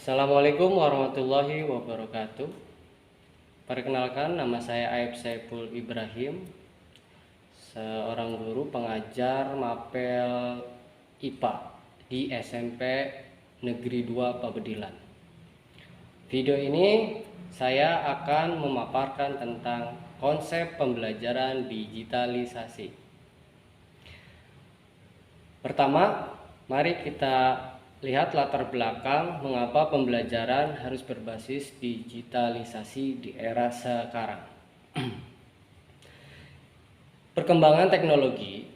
Assalamualaikum warahmatullahi wabarakatuh. Perkenalkan, nama saya Aib Saiful Ibrahim, seorang guru pengajar mapel IPA di SMP Negeri 2 Pabedilan. Video ini saya akan memaparkan tentang konsep pembelajaran digitalisasi. Pertama, mari kita lihat latar belakang mengapa pembelajaran harus berbasis digitalisasi di era sekarang. Perkembangan teknologi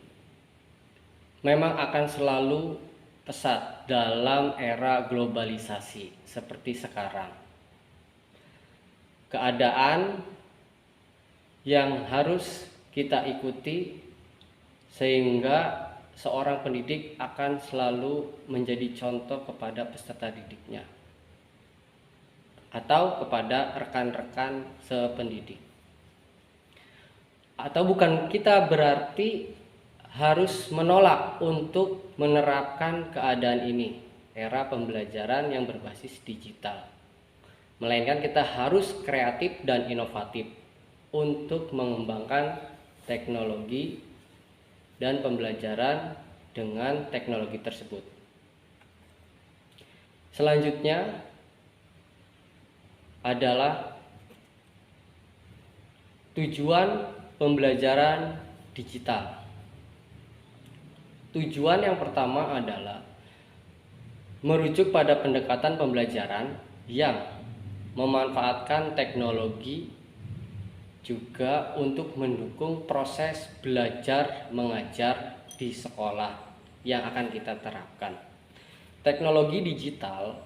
memang akan selalu pesat dalam era globalisasi seperti sekarang. Keadaan yang harus kita ikuti sehingga seorang pendidik akan selalu menjadi contoh kepada peserta didiknya atau kepada rekan-rekan sependidik. Atau bukan kita berarti harus menolak untuk menerapkan keadaan ini, era pembelajaran yang berbasis digital. Melainkan kita harus kreatif dan inovatif untuk mengembangkan teknologi dan pembelajaran dengan teknologi tersebut. Selanjutnya adalah tujuan pembelajaran digital. Tujuan yang pertama adalah merujuk pada pendekatan pembelajaran yang memanfaatkan teknologi juga untuk mendukung proses belajar mengajar di sekolah yang akan kita terapkan. Teknologi digital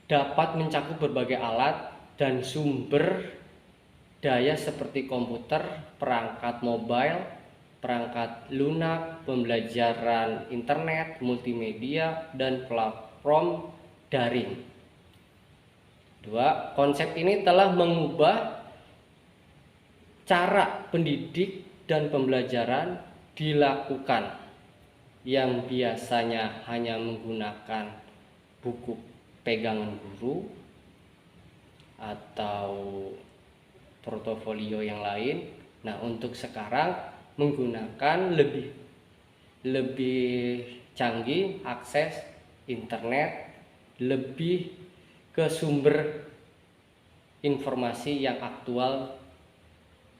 dapat mencakup berbagai alat dan sumber daya seperti komputer, perangkat mobile, perangkat lunak, pembelajaran internet, multimedia, dan platform daring. Konsep ini telah mengubah cara pendidik dan pembelajaran dilakukan yang biasanya hanya menggunakan buku pegangan guru atau portofolio yang lain. Nah, untuk sekarang menggunakan lebih canggih, akses internet, lebih ke sumber informasi yang aktual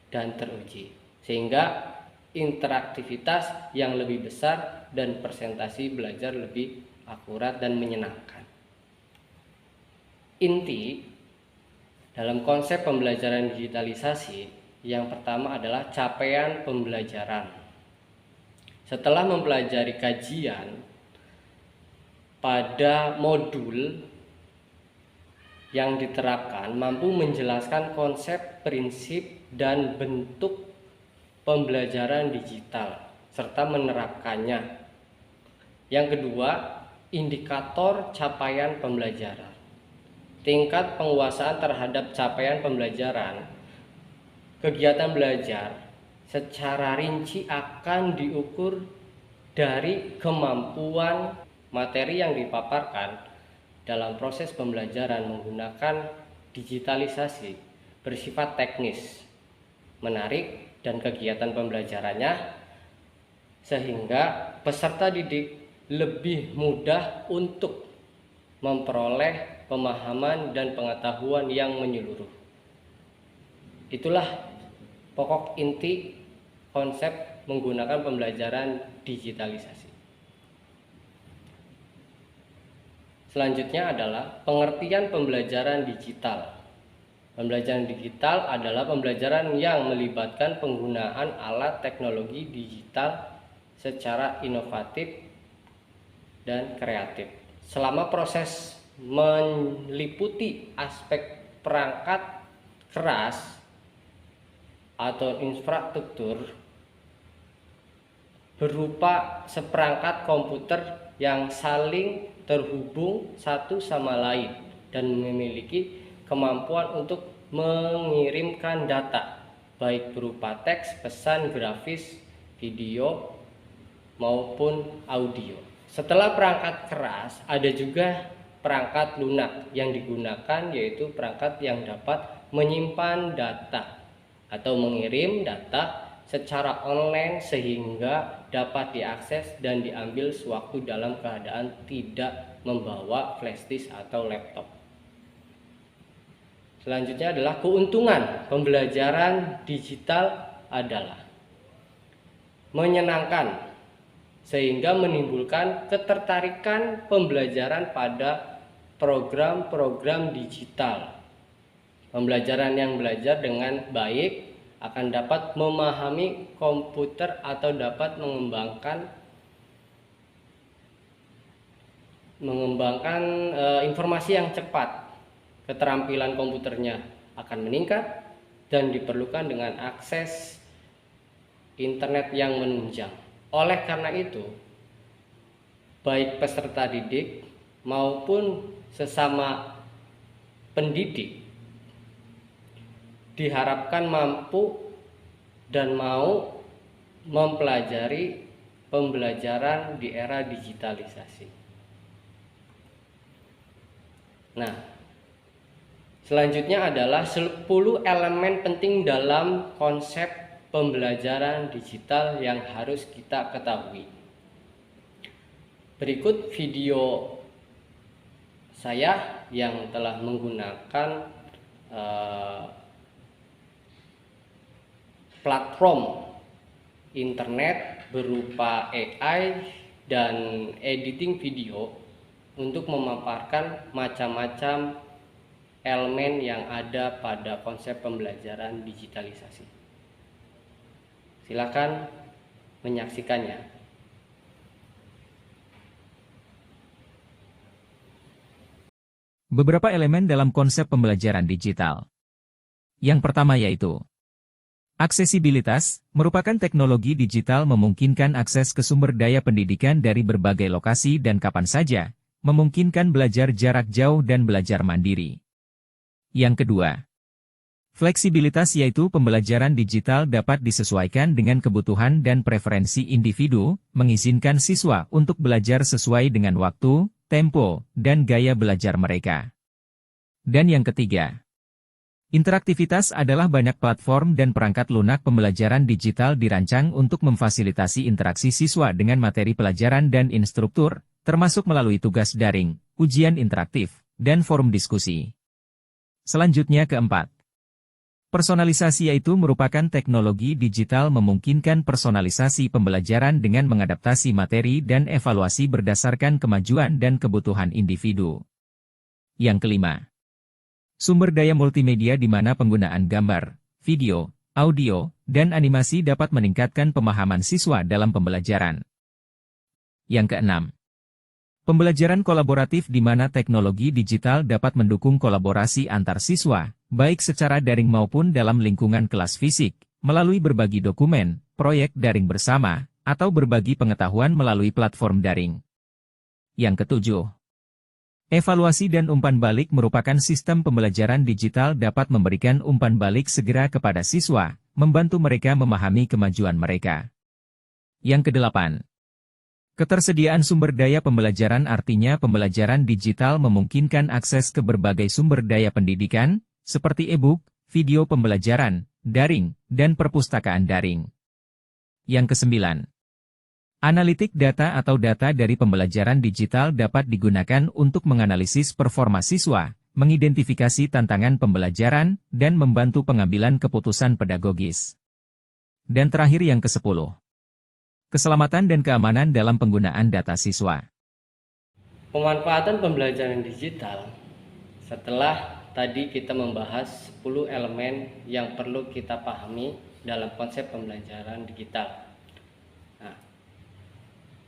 dan teruji, sehingga interaktivitas yang lebih besar dan presentasi belajar lebih akurat dan menyenangkan. Inti dalam konsep pembelajaran digitalisasi yang pertama adalah capaian pembelajaran. Setelah mempelajari kajian pada modul yang diterapkan mampu menjelaskan konsep, prinsip, dan bentuk pembelajaran digital serta menerapkannya. Yang kedua, indikator capaian pembelajaran. Tingkat penguasaan terhadap capaian pembelajaran. Kegiatan belajar secara rinci akan diukur dari kemampuan materi yang dipaparkan dalam proses pembelajaran menggunakan digitalisasi bersifat teknis, menarik, dan kegiatan pembelajarannya sehingga peserta didik lebih mudah untuk memperoleh pemahaman dan pengetahuan yang menyeluruh. Itulah pokok inti konsep menggunakan pembelajaran digitalisasi. Selanjutnya adalah pengertian pembelajaran digital. Pembelajaran digital adalah pembelajaran yang melibatkan penggunaan alat teknologi digital secara inovatif dan kreatif. Selama proses meliputi aspek perangkat keras atau infrastruktur berupa seperangkat komputer yang saling terhubung satu sama lain dan memiliki kemampuan untuk mengirimkan data baik berupa teks, pesan, grafis, video maupun audio. Setelah perangkat keras, ada juga perangkat lunak yang digunakan, yaitu perangkat yang dapat menyimpan data atau mengirim data secara online sehingga dapat diakses dan diambil sewaktu dalam keadaan tidak membawa flash disk atau laptop. Selanjutnya adalah keuntungan pembelajaran digital adalah menyenangkan sehingga menimbulkan ketertarikan pembelajaran pada program-program digital. Pembelajaran yang belajar dengan baik akan dapat memahami komputer atau dapat mengembangkan informasi yang cepat. Keterampilan komputernya akan meningkat dan diperlukan dengan akses internet yang menunjang. Oleh karena itu, baik peserta didik maupun sesama pendidik diharapkan mampu dan mau mempelajari pembelajaran di era digitalisasi. Nah, selanjutnya adalah 10 elemen penting dalam konsep pembelajaran digital yang harus kita ketahui. Berikut video saya yang telah menggunakan platform internet berupa AI dan editing video untuk memaparkan macam-macam elemen yang ada pada konsep pembelajaran digitalisasi. Silakan menyaksikannya. Beberapa elemen dalam konsep pembelajaran digital. Yang pertama yaitu aksesibilitas, merupakan teknologi digital memungkinkan akses ke sumber daya pendidikan dari berbagai lokasi dan kapan saja, memungkinkan belajar jarak jauh dan belajar mandiri. Yang kedua, fleksibilitas yaitu pembelajaran digital dapat disesuaikan dengan kebutuhan dan preferensi individu, mengizinkan siswa untuk belajar sesuai dengan waktu, tempo, dan gaya belajar mereka. Dan yang ketiga, interaktivitas adalah banyak platform dan perangkat lunak pembelajaran digital dirancang untuk memfasilitasi interaksi siswa dengan materi pelajaran dan instruktur, termasuk melalui tugas daring, ujian interaktif, dan forum diskusi. Selanjutnya keempat, personalisasi yaitu merupakan teknologi digital memungkinkan personalisasi pembelajaran dengan mengadaptasi materi dan evaluasi berdasarkan kemajuan dan kebutuhan individu. Yang kelima, sumber daya multimedia di mana penggunaan gambar, video, audio, dan animasi dapat meningkatkan pemahaman siswa dalam pembelajaran. Yang keenam, pembelajaran kolaboratif di mana teknologi digital dapat mendukung kolaborasi antar siswa, baik secara daring maupun dalam lingkungan kelas fisik, melalui berbagi dokumen, proyek daring bersama, atau berbagi pengetahuan melalui platform daring. Yang ketujuh, evaluasi dan umpan balik merupakan sistem pembelajaran digital dapat memberikan umpan balik segera kepada siswa, membantu mereka memahami kemajuan mereka. Yang kedelapan, ketersediaan sumber daya pembelajaran artinya pembelajaran digital memungkinkan akses ke berbagai sumber daya pendidikan, seperti e-book, video pembelajaran, daring, dan perpustakaan daring. Yang kesembilan, analitik data atau data dari pembelajaran digital dapat digunakan untuk menganalisis performa siswa, mengidentifikasi tantangan pembelajaran, dan membantu pengambilan keputusan pedagogis. Dan terakhir yang ke-10, keselamatan dan keamanan dalam penggunaan data siswa. Pemanfaatan pembelajaran digital. Setelah tadi kita membahas 10 elemen yang perlu kita pahami dalam konsep pembelajaran digital.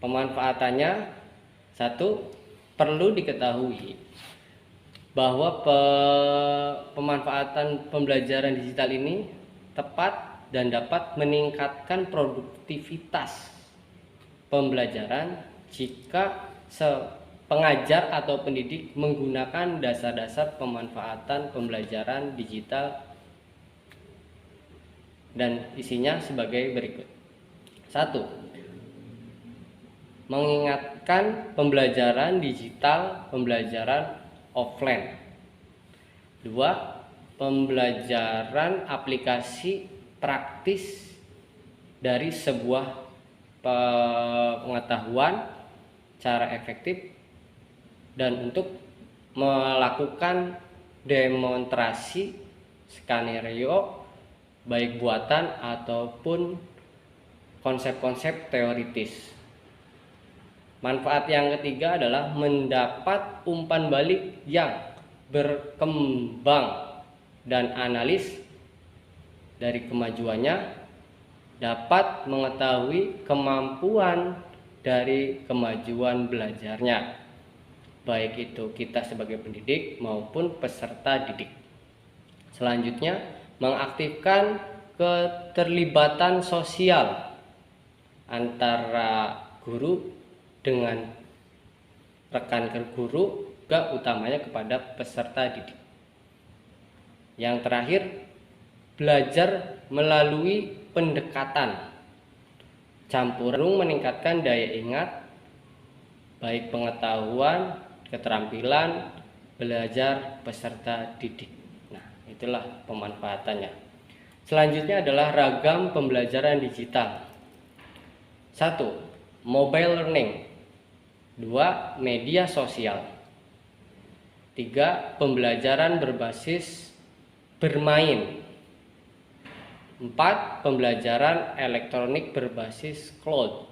Pemanfaatannya, satu, perlu diketahui bahwa pemanfaatan pembelajaran digital ini tepat dan dapat meningkatkan produktivitas pembelajaran jika pengajar atau pendidik menggunakan dasar-dasar pemanfaatan pembelajaran digital dan isinya sebagai berikut. Satu, mengingatkan pembelajaran digital, pembelajaran offline. 2. Pembelajaran aplikasi praktis dari sebuah pengetahuan cara efektif dan untuk melakukan demonstrasi skenario baik buatan ataupun konsep-konsep teoritis. Manfaat yang ketiga adalah mendapat umpan balik yang berkembang dan analis dari kemajuannya, dapat mengetahui kemampuan dari kemajuan belajarnya, baik itu kita sebagai pendidik maupun peserta didik. Selanjutnya, mengaktifkan keterlibatan sosial antara guru dengan rekan guru, juga utamanya kepada peserta didik. Yang terakhir, belajar melalui pendekatan campur meningkatkan daya ingat, baik pengetahuan, keterampilan belajar peserta didik. Nah, itulah pemanfaatannya. Selanjutnya adalah ragam pembelajaran digital. 1. Mobile learning. 2. Media sosial. 3. Pembelajaran berbasis bermain. 4. Pembelajaran elektronik berbasis cloud.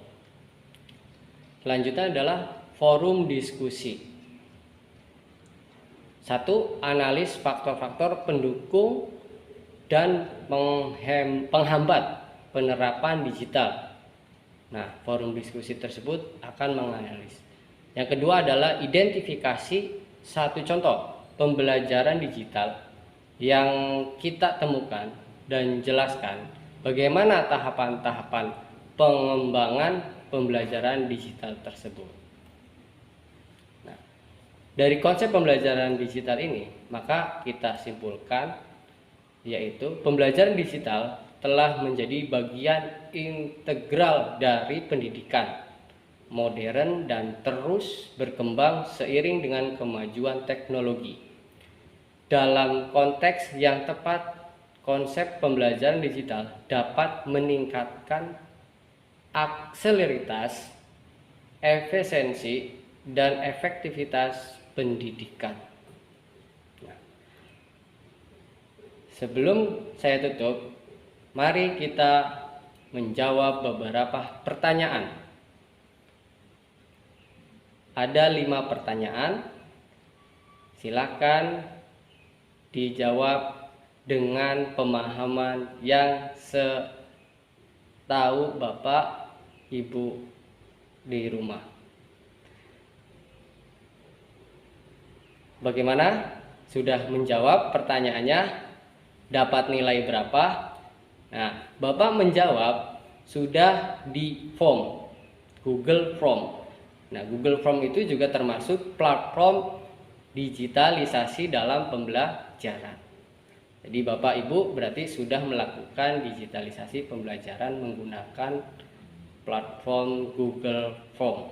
Selanjutnya adalah forum diskusi. 1. Analis faktor-faktor pendukung dan penghambat penerapan digital. Nah, forum diskusi tersebut akan menganalisis. Yang kedua adalah identifikasi satu contoh pembelajaran digital yang kita temukan dan jelaskan bagaimana tahapan-tahapan pengembangan pembelajaran digital tersebut. Nah, dari konsep pembelajaran digital ini, maka kita simpulkan yaitu pembelajaran digital telah menjadi bagian integral dari pendidikan modern dan terus berkembang seiring dengan kemajuan teknologi. Dalam konteks yang tepat, konsep pembelajaran digital dapat meningkatkan akseleritas, efisiensi, dan efektivitas pendidikan. Nah, sebelum saya tutup, mari kita menjawab beberapa pertanyaan. Ada 5 pertanyaan. Silakan dijawab dengan pemahaman yang setahu Bapak Ibu di rumah. Bagaimana? Sudah menjawab pertanyaannya? Dapat nilai berapa? Nah, Bapak menjawab sudah di form Google Form. Nah, Google Form itu juga termasuk platform digitalisasi dalam pembelajaran. Jadi Bapak Ibu berarti sudah melakukan digitalisasi pembelajaran menggunakan platform Google Form.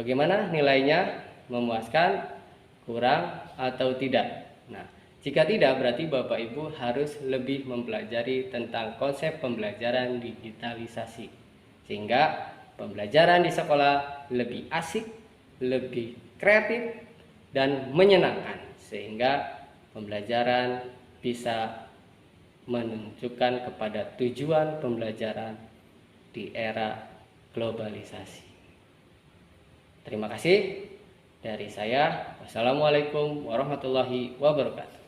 Bagaimana nilainya? Memuaskan, kurang, atau tidak? Nah, jika tidak berarti Bapak Ibu harus lebih mempelajari tentang konsep pembelajaran digitalisasi, sehingga pembelajaran di sekolah lebih asik, lebih kreatif, dan menyenangkan, sehingga pembelajaran bisa menunjukkan kepada tujuan pembelajaran di era globalisasi. Terima kasih dari saya. Wassalamualaikum warahmatullahi wabarakatuh.